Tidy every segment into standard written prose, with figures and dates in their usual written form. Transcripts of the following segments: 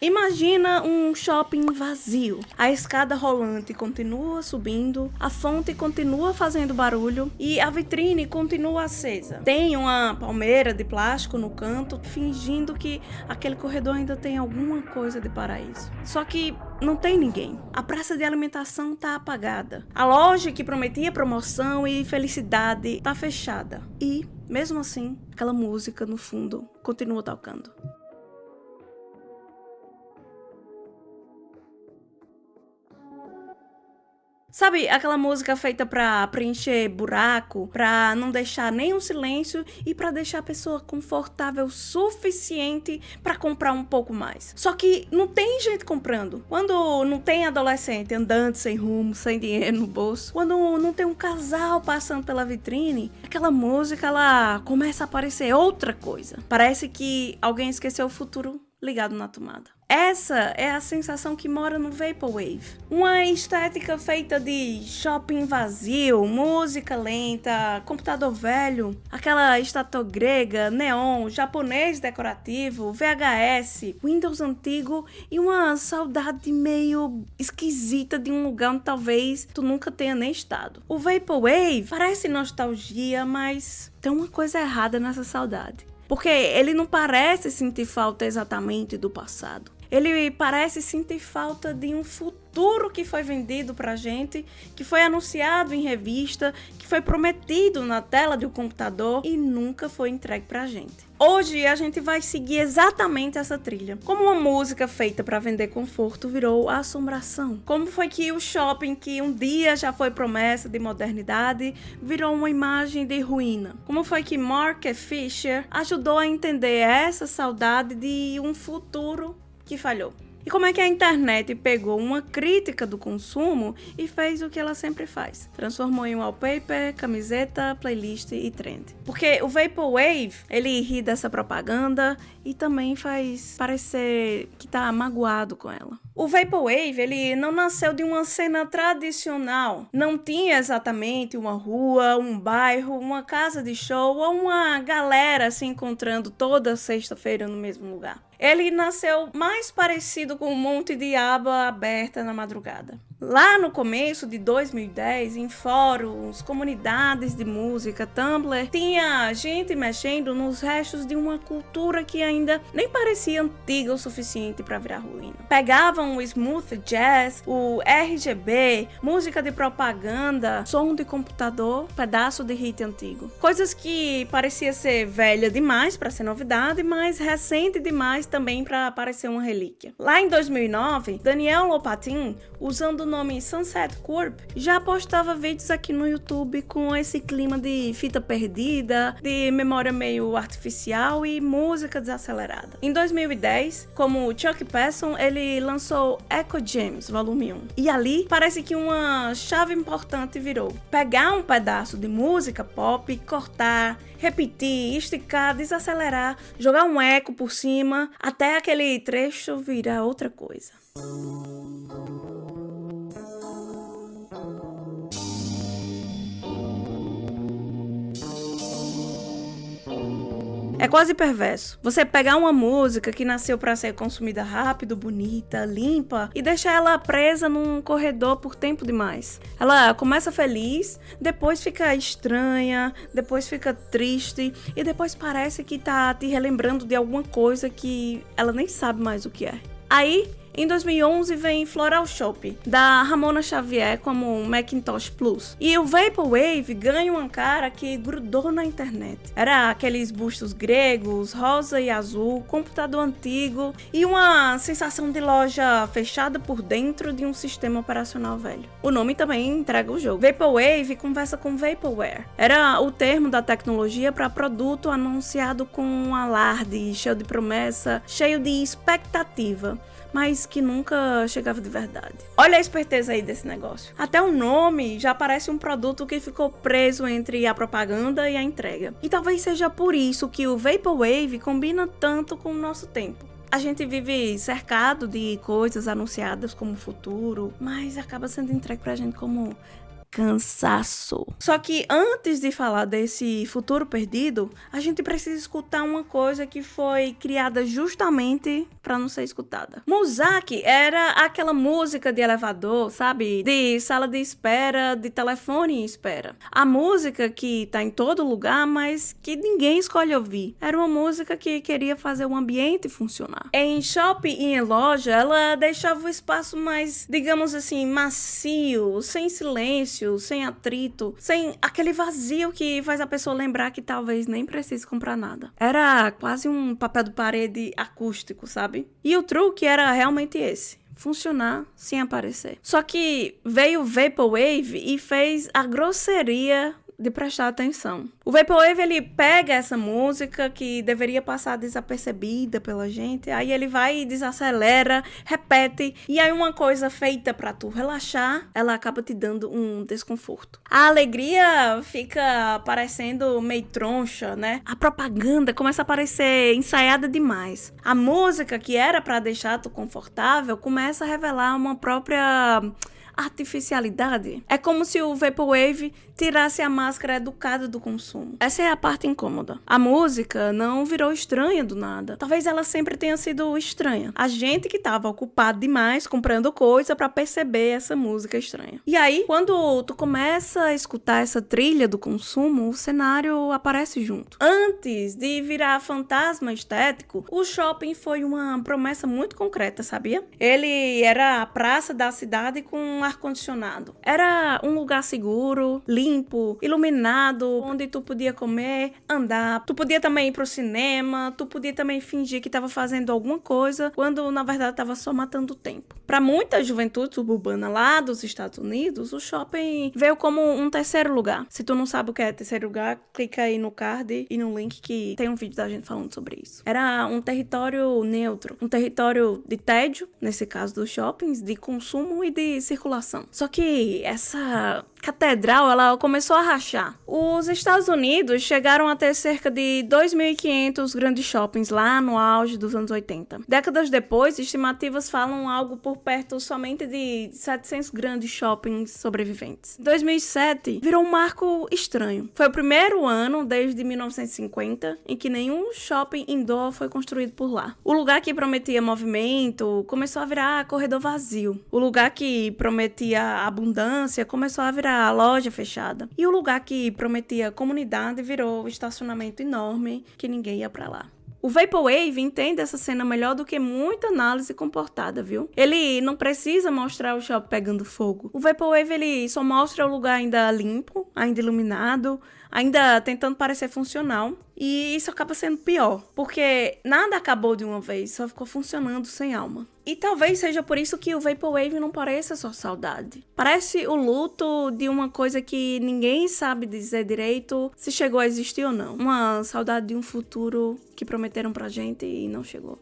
Imagina um shopping vazio. A escada rolante continua subindo, a fonte continua fazendo barulho e a vitrine continua acesa. Tem uma palmeira de plástico no canto, fingindo que aquele corredor ainda tem alguma coisa de paraíso. Só que não tem ninguém. A praça de alimentação tá apagada. A loja que prometia promoção e felicidade tá fechada. E, mesmo assim, aquela música no fundo continua tocando. Sabe, aquela música feita pra preencher buraco, pra não deixar nenhum silêncio e pra deixar a pessoa confortável o suficiente pra comprar um pouco mais. Só que não tem gente comprando. Quando não tem adolescente andando sem rumo, sem dinheiro no bolso, quando não tem um casal passando pela vitrine, aquela música ela começa a parecer outra coisa. Parece que alguém esqueceu o futuro ligado na tomada. Essa é a sensação que mora no Vaporwave. Uma estética feita de shopping vazio, música lenta, computador velho, aquela estátua grega, neon, japonês decorativo, VHS, Windows antigo e uma saudade meio esquisita de um lugar onde talvez tu nunca tenha nem estado. O Vaporwave parece nostalgia, mas tem uma coisa errada nessa saudade. Porque ele não parece sentir falta exatamente do passado. Ele parece sentir falta de um futuro que foi vendido pra gente, que foi anunciado em revista, que foi prometido na tela de um computador e nunca foi entregue pra gente. Hoje a gente vai seguir exatamente essa trilha. Como uma música feita para vender conforto virou assombração. Como foi que o shopping, que um dia já foi promessa de modernidade, virou uma imagem de ruína. Como foi que Mark Fisher ajudou a entender essa saudade de um futuro que falhou. E como é que a internet pegou uma crítica do consumo e fez o que ela sempre faz? Transformou em wallpaper, camiseta, playlist e trend. Porque o Vaporwave, ele ri dessa propaganda e também faz parecer que tá magoado com ela. O Vaporwave, ele não nasceu de uma cena tradicional. Não tinha exatamente uma rua, um bairro, uma casa de show ou uma galera se encontrando toda sexta-feira no mesmo lugar. Ele nasceu mais parecido com um monte de aba aberta na madrugada. Lá no começo de 2010, em fóruns, comunidades de música, Tumblr, tinha gente mexendo nos restos de uma cultura que ainda nem parecia antiga o suficiente para virar ruína. Pegavam o smooth jazz, o RGB, música de propaganda, som de computador, pedaço de hit antigo. Coisas que parecia ser velha demais para ser novidade, mas recente demais também para parecer uma relíquia. Lá em 2009, Daniel Lopatin, usando o nome Sunset Corp, já postava vídeos aqui no YouTube com esse clima de fita perdida, de memória meio artificial e música desacelerada. Em 2010, como Chuck Passon, ele lançou Echo James, volume 1. E ali parece que uma chave importante virou. Pegar um pedaço de música pop, cortar, repetir, esticar, desacelerar, jogar um eco por cima, até aquele trecho virar outra coisa. É quase perverso. Você pegar uma música que nasceu para ser consumida rápido, bonita, limpa e deixar ela presa num corredor por tempo demais. Ela começa feliz, depois fica estranha, depois fica triste e depois parece que tá te relembrando de alguma coisa que ela nem sabe mais o que é. Aí, em 2011 vem Floral Shop, da Ramona Xavier como Macintosh Plus. E o Vaporwave ganha uma cara que grudou na internet. Era aqueles bustos gregos, rosa e azul, computador antigo e uma sensação de loja fechada por dentro de um sistema operacional velho. O nome também entrega o jogo. Vaporwave conversa com Vaporware. Era o termo da tecnologia para produto anunciado com um alarde, cheio de promessa, cheio de expectativa, mas que nunca chegava de verdade. Olha a esperteza aí desse negócio. Até o nome já parece um produto que ficou preso entre a propaganda e a entrega. E talvez seja por isso que o Vaporwave combina tanto com o nosso tempo. A gente vive cercado de coisas anunciadas como futuro, mas acaba sendo entregue pra gente como cansaço. Só que antes de falar desse futuro perdido, a gente precisa escutar uma coisa que foi criada justamente para não ser escutada. Muzaki era aquela música de elevador, sabe? De sala de espera, de telefone em espera. A música que tá em todo lugar, mas que ninguém escolhe ouvir. Era uma música que queria fazer o ambiente funcionar. Em shopping e em loja, ela deixava o espaço mais, digamos assim, macio, sem silêncio, sem atrito, sem aquele vazio que faz a pessoa lembrar que talvez nem precise comprar nada. Era quase um papel de parede acústico, sabe? E o truque era realmente esse: funcionar sem aparecer. Só que veio o Vaporwave e fez a grosseria de prestar atenção. O Vaporwave, ele pega essa música que deveria passar desapercebida pela gente, aí ele vai e desacelera, repete, e aí uma coisa feita pra tu relaxar, ela acaba te dando um desconforto. A alegria fica parecendo meio troncha, né? A propaganda começa a parecer ensaiada demais. A música que era pra deixar tu confortável começa a revelar uma própria artificialidade. É como se o Vaporwave tirasse a máscara educada do consumo. Essa é a parte incômoda. A música não virou estranha do nada. Talvez ela sempre tenha sido estranha. A gente que estava ocupado demais comprando coisa para perceber essa música estranha. E aí, quando tu começa a escutar essa trilha do consumo, o cenário aparece junto. Antes de virar fantasma estético, o shopping foi uma promessa muito concreta, sabia? Ele era a praça da cidade com ar-condicionado. Era um lugar seguro, limpo, iluminado, onde tu podia comer, andar. Tu podia também ir pro cinema, tu podia também fingir que estava fazendo alguma coisa, quando na verdade estava só matando o tempo. Para muita juventude suburbana lá dos Estados Unidos, o shopping veio como um terceiro lugar. Se tu não sabe o que é terceiro lugar, clica aí no card e no link que tem um vídeo da gente falando sobre isso. Era um território neutro, um território de tédio, nesse caso dos shoppings, de consumo e de circulação. Só que essa catedral, ela começou a rachar. Os Estados Unidos chegaram a ter cerca de 2.500 grandes shoppings lá no auge dos anos 80. Décadas depois, estimativas falam algo por perto somente de 700 grandes shoppings sobreviventes. 2007 virou um marco estranho. Foi o primeiro ano desde 1950 em que nenhum shopping indoor foi construído por lá. O lugar que prometia movimento começou a virar corredor vazio. O lugar que prometia abundância começou a virar a loja fechada. E o lugar que prometia comunidade virou estacionamento enorme que ninguém ia pra lá. O Vaporwave entende essa cena melhor do que muita análise comportada, viu? Ele não precisa mostrar o shopping pegando fogo. O Vaporwave, ele só mostra o lugar ainda limpo, ainda iluminado, ainda tentando parecer funcional. E isso acaba sendo pior, porque nada acabou de uma vez, só ficou funcionando sem alma. E talvez seja por isso que o Vaporwave não pareça só saudade. Parece o luto de uma coisa que ninguém sabe dizer direito se chegou a existir ou não. Uma saudade de um futuro que prometeram pra gente e não chegou.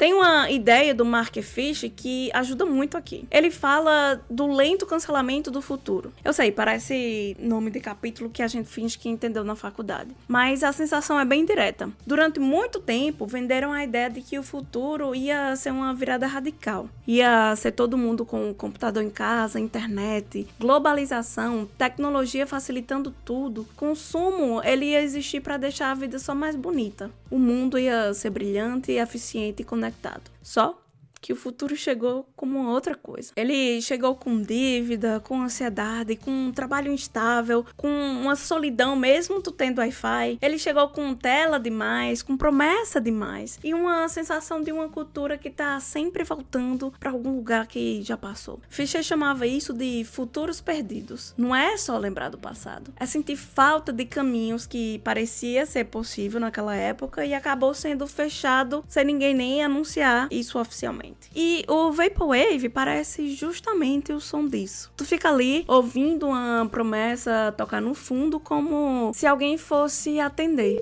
Tem uma ideia do Mark Fish que ajuda muito aqui. Ele fala do lento cancelamento do futuro. Eu sei, parece nome de capítulo que a gente finge que entendeu na faculdade. Mas a sensação é bem direta. Durante muito tempo, venderam a ideia de que o futuro ia ser uma virada radical. Ia ser todo mundo com computador em casa, internet, globalização, tecnologia facilitando tudo. Consumo, ele ia existir para deixar a vida só mais bonita. O mundo ia ser brilhante, eficiente e conectado. Só que o futuro chegou como outra coisa. Ele chegou com dívida, com ansiedade, com um trabalho instável, com uma solidão mesmo tu tendo Wi-Fi. Ele chegou com tela demais, com promessa demais e uma sensação de uma cultura que tá sempre voltando para algum lugar que já passou. Fischer chamava isso de futuros perdidos. Não é só lembrar do passado, é sentir falta de caminhos que parecia ser possível naquela época e acabou sendo fechado sem ninguém nem anunciar isso oficialmente. E o Vaporwave parece justamente o som disso. Tu fica ali ouvindo uma promessa tocar no fundo como se alguém fosse atender.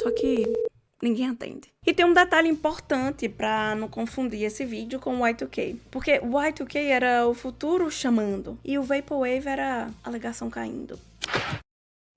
Só que ninguém atende. E tem um detalhe importante pra não confundir esse vídeo com o Y2K. Porque o Y2K era o futuro chamando e o Vaporwave era a alegação caindo.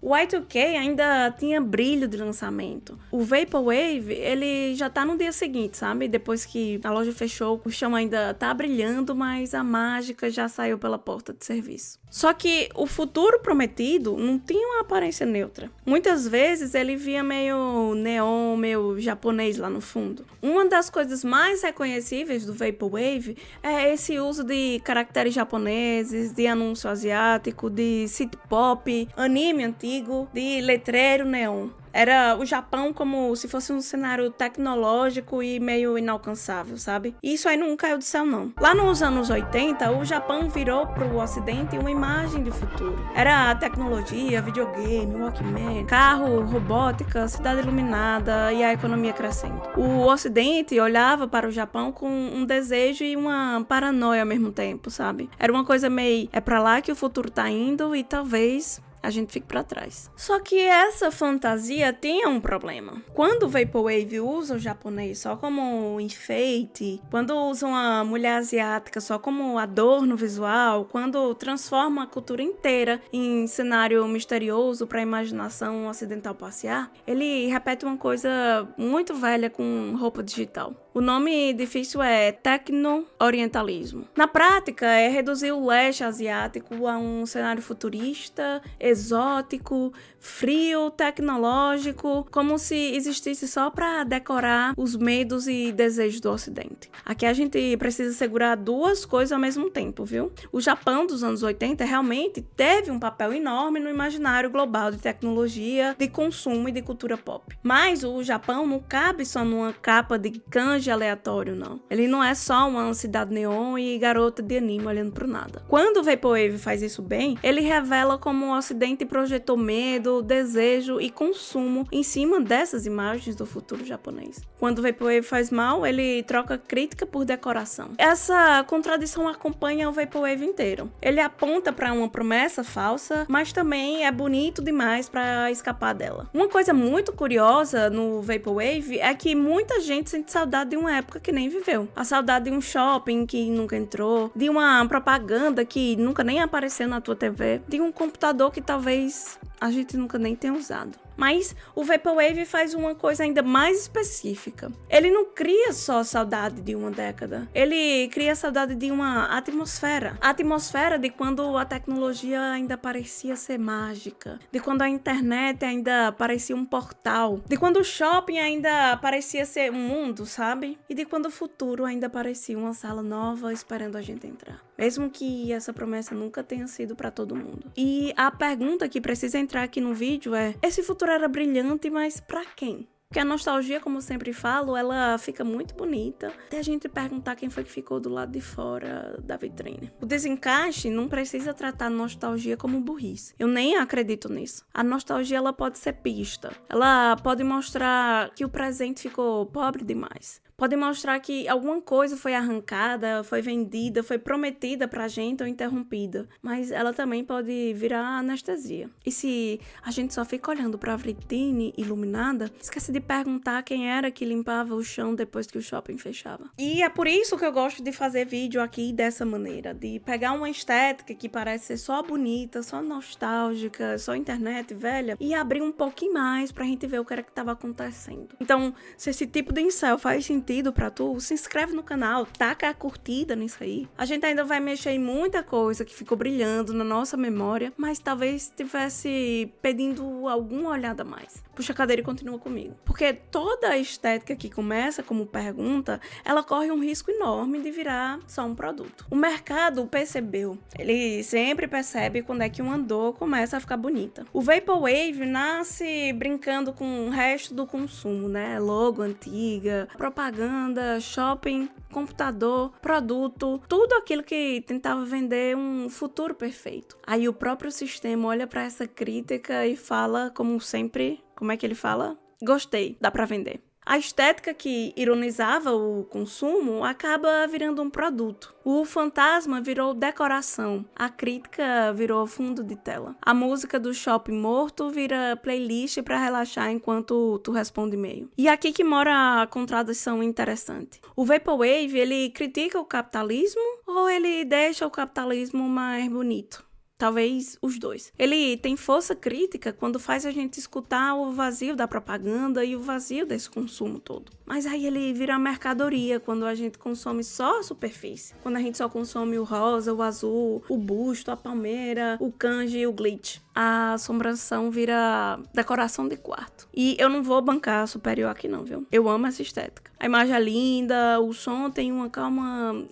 O Y2K ainda tinha brilho de lançamento. O Vaporwave, ele já tá no dia seguinte, sabe? Depois que a loja fechou, o chão ainda tá brilhando, mas a mágica já saiu pela porta de serviço. Só que o futuro prometido não tinha uma aparência neutra. Muitas vezes ele via meio neon, meio japonês lá no fundo. Uma das coisas mais reconhecíveis do Vaporwave é esse uso de caracteres japoneses, de anúncio asiático, de city pop, anime antigo, de letreiro neon. Era o Japão como se fosse um cenário tecnológico e meio inalcançável, sabe? E isso aí não caiu do céu, não. Lá nos anos 80, o Japão virou pro ocidente uma imagem de futuro. Era a tecnologia, videogame, Walkman, carro, robótica, cidade iluminada e a economia crescendo. O ocidente olhava para o Japão com um desejo e uma paranoia ao mesmo tempo, sabe? Era uma coisa meio, é pra lá que o futuro tá indo e talvez a gente fica pra trás. Só que essa fantasia tinha um problema. Quando o Vaporwave usa o japonês só como enfeite, quando usa uma mulher asiática só como adorno visual, quando transforma a cultura inteira em cenário misterioso pra imaginação ocidental passear, ele repete uma coisa muito velha com roupa digital. O nome difícil é tecno-orientalismo. Na prática, é reduzir o leste asiático a um cenário futurista, exótico, frio, tecnológico, como se existisse só para decorar os medos e desejos do Ocidente. Aqui a gente precisa segurar duas coisas ao mesmo tempo, viu? O Japão dos anos 80 realmente teve um papel enorme no imaginário global de tecnologia, de consumo e de cultura pop. Mas o Japão não cabe só numa capa de kanji aleatório, não. Ele não é só uma cidade neon e garota de anime olhando pro nada. Quando o Vaporwave faz isso bem, ele revela como o Ocidente projetou medo, desejo e consumo em cima dessas imagens do futuro japonês. Quando o Vaporwave faz mal, ele troca crítica por decoração. Essa contradição acompanha o Vaporwave inteiro. Ele aponta para uma promessa falsa, mas também é bonito demais para escapar dela. Uma coisa muito curiosa no Vaporwave é que muita gente sente saudade de uma época que nem viveu. A saudade de um shopping que nunca entrou, de uma propaganda que nunca nem apareceu na tua TV, de um computador que talvez a gente nunca nem tenha usado. Mas o Vaporwave faz uma coisa ainda mais específica. Ele não cria só saudade de uma década. Ele cria saudade de uma atmosfera. A atmosfera de quando a tecnologia ainda parecia ser mágica. De quando a internet ainda parecia um portal. De quando o shopping ainda parecia ser um mundo, sabe? E de quando o futuro ainda parecia uma sala nova esperando a gente entrar. Mesmo que essa promessa nunca tenha sido para todo mundo. E a pergunta que precisa entrar aqui no vídeo é: esse futuro era brilhante, mas para quem? Porque a nostalgia, como sempre falo, ela fica muito bonita até a gente perguntar quem foi que ficou do lado de fora da vitrine. O desencaixe não precisa tratar a nostalgia como burrice. Eu nem acredito nisso. A nostalgia, ela pode ser pista. Ela pode mostrar que o presente ficou pobre demais. Pode mostrar que alguma coisa foi arrancada, foi vendida, foi prometida pra gente ou interrompida. Mas ela também pode virar anestesia. E se a gente só fica olhando pra vitrine iluminada, esquece de perguntar quem era que limpava o chão depois que o shopping fechava. E é por isso que eu gosto de fazer vídeo aqui dessa maneira. De pegar uma estética que parece ser só bonita, só nostálgica, só internet velha, e abrir um pouquinho mais pra gente ver o que era que tava acontecendo. Então, se esse tipo de incel faz sentido pra tu, se inscreve no canal, taca a curtida nisso aí. A gente ainda vai mexer em muita coisa que ficou brilhando na nossa memória, mas talvez estivesse pedindo alguma olhada a mais. Puxa a cadeira e continua comigo. Porque toda a estética que começa como pergunta, ela corre um risco enorme de virar só um produto. O mercado percebeu. Ele sempre percebe quando é que uma dor começa a ficar bonita. O Vaporwave nasce brincando com o resto do consumo, né? Logo antiga, propaganda, shopping, computador, produto, tudo aquilo que tentava vender um futuro perfeito. Aí o próprio sistema olha para essa crítica e fala, como sempre, como é que ele fala? Gostei, dá para vender. A estética que ironizava o consumo acaba virando um produto. O fantasma virou decoração. A crítica virou fundo de tela. A música do shopping morto vira playlist para relaxar enquanto tu responde e-mail. E aqui que mora a contradição interessante. O Vaporwave, ele critica o capitalismo ou ele deixa o capitalismo mais bonito? Talvez os dois. Ele tem força crítica quando faz a gente escutar o vazio da propaganda e o vazio desse consumo todo. Mas aí ele vira mercadoria quando a gente consome só a superfície. Quando a gente só consome o rosa, o azul, o busto, a palmeira, o kanji e o glitch. A assombração vira decoração de quarto. E eu não vou bancar superior aqui não, viu? Eu amo essa estética. A imagem é linda, o som tem uma calma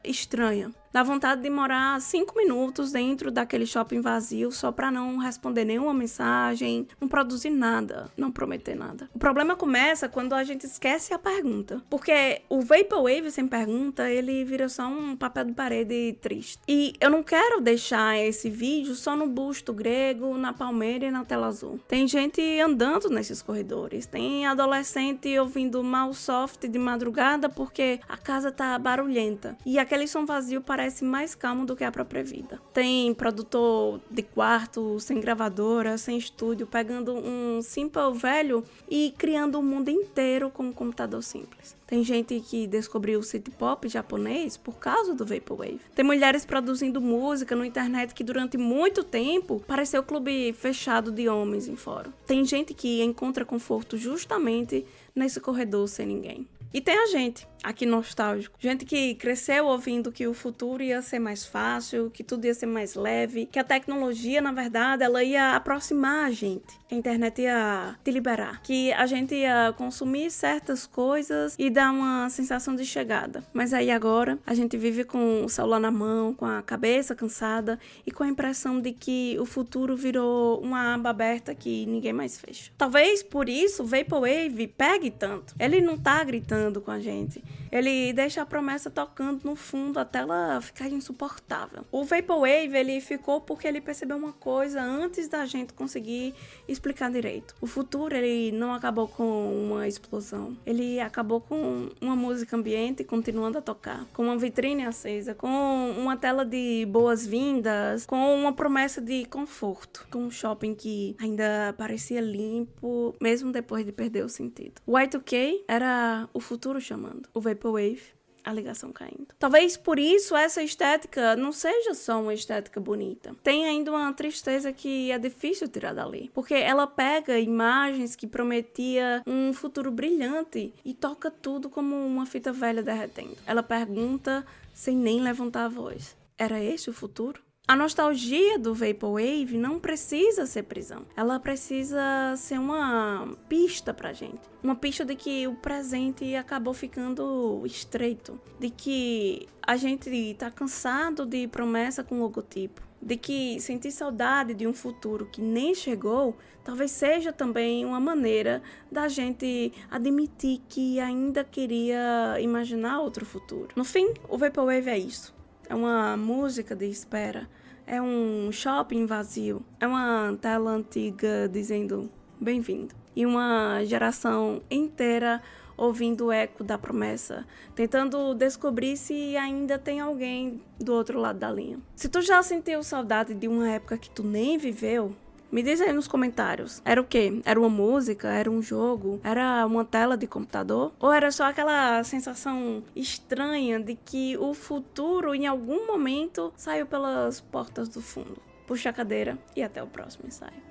estranha. Dá vontade de morar 5 minutos dentro daquele shopping vazio só pra não responder nenhuma mensagem, não produzir nada, não prometer nada. O problema começa quando a gente esquece a pergunta. Porque o Vaporwave sem pergunta, ele vira só um papel de parede triste. E eu não quero deixar esse vídeo só no busto grego, na palmeira e na tela azul. Tem gente andando nesses corredores. Tem adolescente ouvindo mal soft de madrugada porque a casa tá barulhenta. E aquele som vazio parece mais calmo do que a própria vida. Tem produtor de quarto, sem gravadora, sem estúdio, pegando um simple velho e criando um mundo inteiro com um computador simples. Tem gente que descobriu o city pop japonês por causa do Vaporwave. Tem mulheres produzindo música na internet que durante muito tempo pareceu clube fechado de homens em fórum. Tem gente que encontra conforto justamente nesse corredor sem ninguém. E tem a gente, aqui nostálgico. Gente que cresceu ouvindo que o futuro ia ser mais fácil, que tudo ia ser mais leve, que a tecnologia, na verdade, ela ia aproximar a gente. Que a internet ia te liberar. Que a gente ia consumir certas coisas e dar uma sensação de chegada. Mas aí agora, a gente vive com o celular na mão, com a cabeça cansada e com a impressão de que o futuro virou uma aba aberta que ninguém mais fecha. Talvez por isso o Vaporwave pegue tanto. Ele não tá gritando com a gente. Ele deixa a promessa tocando no fundo até ela ficar insuportável. O Vaporwave, ele ficou porque ele percebeu uma coisa antes da gente conseguir explicar direito. O futuro, ele não acabou com uma explosão. Ele acabou com uma música ambiente continuando a tocar, com uma vitrine acesa, com uma tela de boas-vindas, com uma promessa de conforto, com um shopping que ainda parecia limpo, mesmo depois de perder o sentido. O Y2K era o futuro chamando. O Vaporwave, a ligação caindo. Talvez por isso essa estética não seja só uma estética bonita. Tem ainda uma tristeza que é difícil tirar dali. Porque ela pega imagens que prometia um futuro brilhante e toca tudo como uma fita velha derretendo. Ela pergunta sem nem levantar a voz. Era esse o futuro? A nostalgia do Vaporwave não precisa ser prisão. Ela precisa ser uma pista pra gente. Uma pista de que o presente acabou ficando estreito. De que a gente tá cansado de promessa com logotipo. De que sentir saudade de um futuro que nem chegou talvez seja também uma maneira da gente admitir que ainda queria imaginar outro futuro. No fim, o Vaporwave é isso. É uma música de espera. É um shopping vazio. É uma tela antiga dizendo bem-vindo. E uma geração inteira ouvindo o eco da promessa, tentando descobrir se ainda tem alguém do outro lado da linha. Se tu já sentiu saudade de uma época que tu nem viveu, me diz aí nos comentários. Era o quê? Era uma música? Era um jogo? Era uma tela de computador? Ou era só aquela sensação estranha de que o futuro em algum momento saiu pelas portas do fundo? Puxa a cadeira e até o próximo ensaio.